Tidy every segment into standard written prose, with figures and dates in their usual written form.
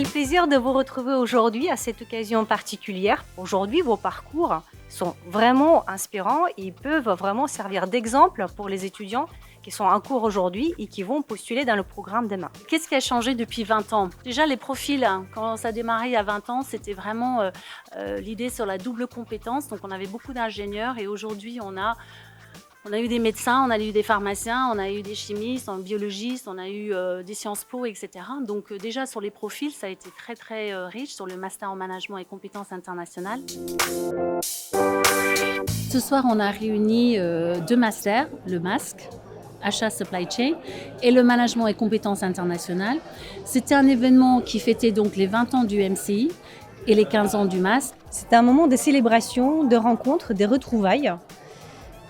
Quel plaisir de vous retrouver aujourd'hui à cette occasion particulière. Aujourd'hui, vos parcours sont vraiment inspirants et ils peuvent vraiment servir d'exemple pour les étudiants qui sont en cours aujourd'hui et qui vont postuler dans le programme demain. Qu'est-ce qui a changé depuis 20 ans? Déjà, les profils, quand ça a démarré il y a 20 ans, c'était vraiment l'idée sur la double compétence. Donc, on avait beaucoup d'ingénieurs et aujourd'hui, on a eu des médecins, on a eu des pharmaciens, on a eu des chimistes, des biologistes, on a eu des Sciences Po, etc. Donc déjà sur les profils, ça a été très très riche sur le master en management et compétences internationales. Ce soir, on a réuni deux masters, le MASC, Achat Supply Chain, et le management et compétences internationales. C'était un événement qui fêtait donc les 20 ans du MCI et les 15 ans du MASC. C'était un moment de célébration, de rencontres, de retrouvailles.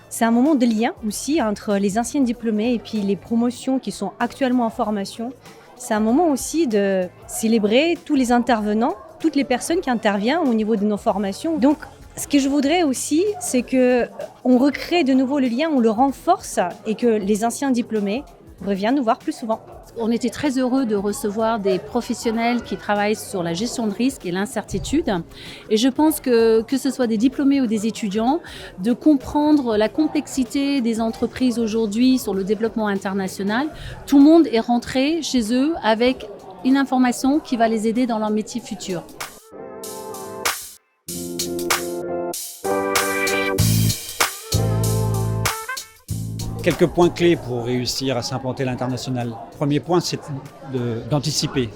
C'est un moment de lien aussi entre les anciens diplômés et puis les promotions qui sont actuellement en formation. C'est un moment aussi de célébrer tous les intervenants, toutes les personnes qui interviennent au niveau de nos formations. Donc, ce que je voudrais aussi, c'est qu'on recrée de nouveau le lien, on le renforce et que les anciens diplômés reviennent nous voir plus souvent. On était très heureux de recevoir des professionnels qui travaillent sur la gestion de risque et l'incertitude. Et je pense que ce soit des diplômés ou des étudiants, de comprendre la complexité des entreprises aujourd'hui sur le développement international. Tout le monde est rentré chez eux avec une information qui va les aider dans leur métier futur. Quelques points clés pour réussir à s'implanter à l'international. Premier point, c'est d'anticiper.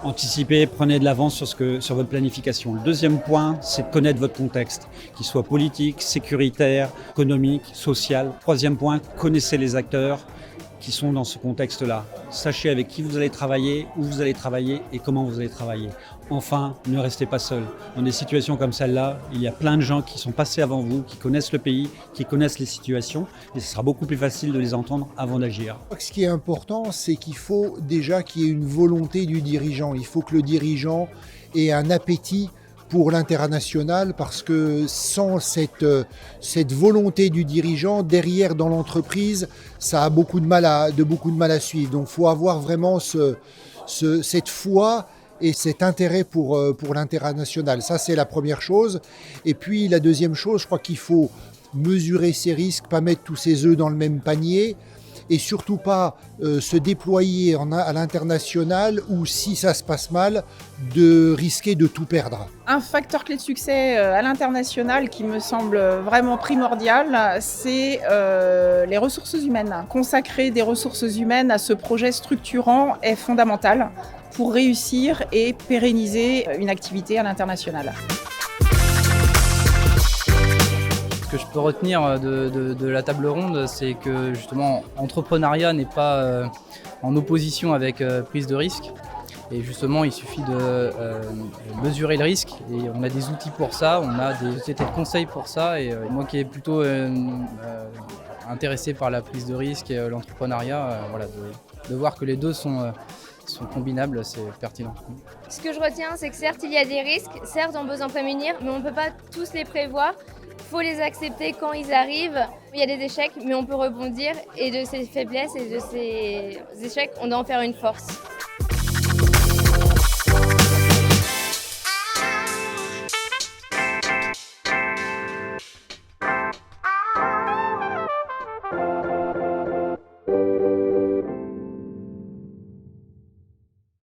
Anticipez, prenez de l'avance sur votre planification. Le deuxième point, c'est de connaître votre contexte, qu'il soit politique, sécuritaire, économique, social. Troisième point, connaissez les acteurs qui sont dans ce contexte-là. Sachez avec qui vous allez travailler, où vous allez travailler et comment vous allez travailler. Enfin, ne restez pas seul. Dans des situations comme celle-là, il y a plein de gens qui sont passés avant vous, qui connaissent le pays, qui connaissent les situations et ce sera beaucoup plus facile de les entendre avant d'agir. Ce qui est important, c'est qu'il faut déjà qu'il y ait une volonté du dirigeant. Il faut que le dirigeant ait un appétit pour l'international parce que sans cette volonté du dirigeant, derrière dans l'entreprise, ça a beaucoup de mal à suivre. Donc il faut avoir vraiment cette foi et cet intérêt pour l'international. Ça, c'est la première chose. Et puis la deuxième chose, je crois qu'il faut mesurer ses risques, pas mettre tous ses œufs dans le même panier et surtout pas se déployer à l'international ou si ça se passe mal, de risquer de tout perdre. Un facteur clé de succès à l'international qui me semble vraiment primordial, c'est les ressources humaines. Consacrer des ressources humaines à ce projet structurant est fondamental pour réussir et pérenniser une activité à l'international. Ce que je peux retenir de la table ronde, c'est que justement, entrepreneuriat n'est pas en opposition avec prise de risque. Et justement, il suffit de mesurer le risque et on a des outils pour ça, on a des sociétés de conseil pour ça. Et moi qui est plutôt intéressé par la prise de risque et l'entrepreneuriat, voilà, de voir que les deux sont combinables, c'est pertinent. Ce que je retiens, c'est que certes, il y a des risques, certes, on peut s'en prémunir, mais on ne peut pas tous les prévoir. Il faut les accepter quand ils arrivent. Il y a des échecs, mais on peut rebondir. Et de ces faiblesses et de ces échecs, on doit en faire une force.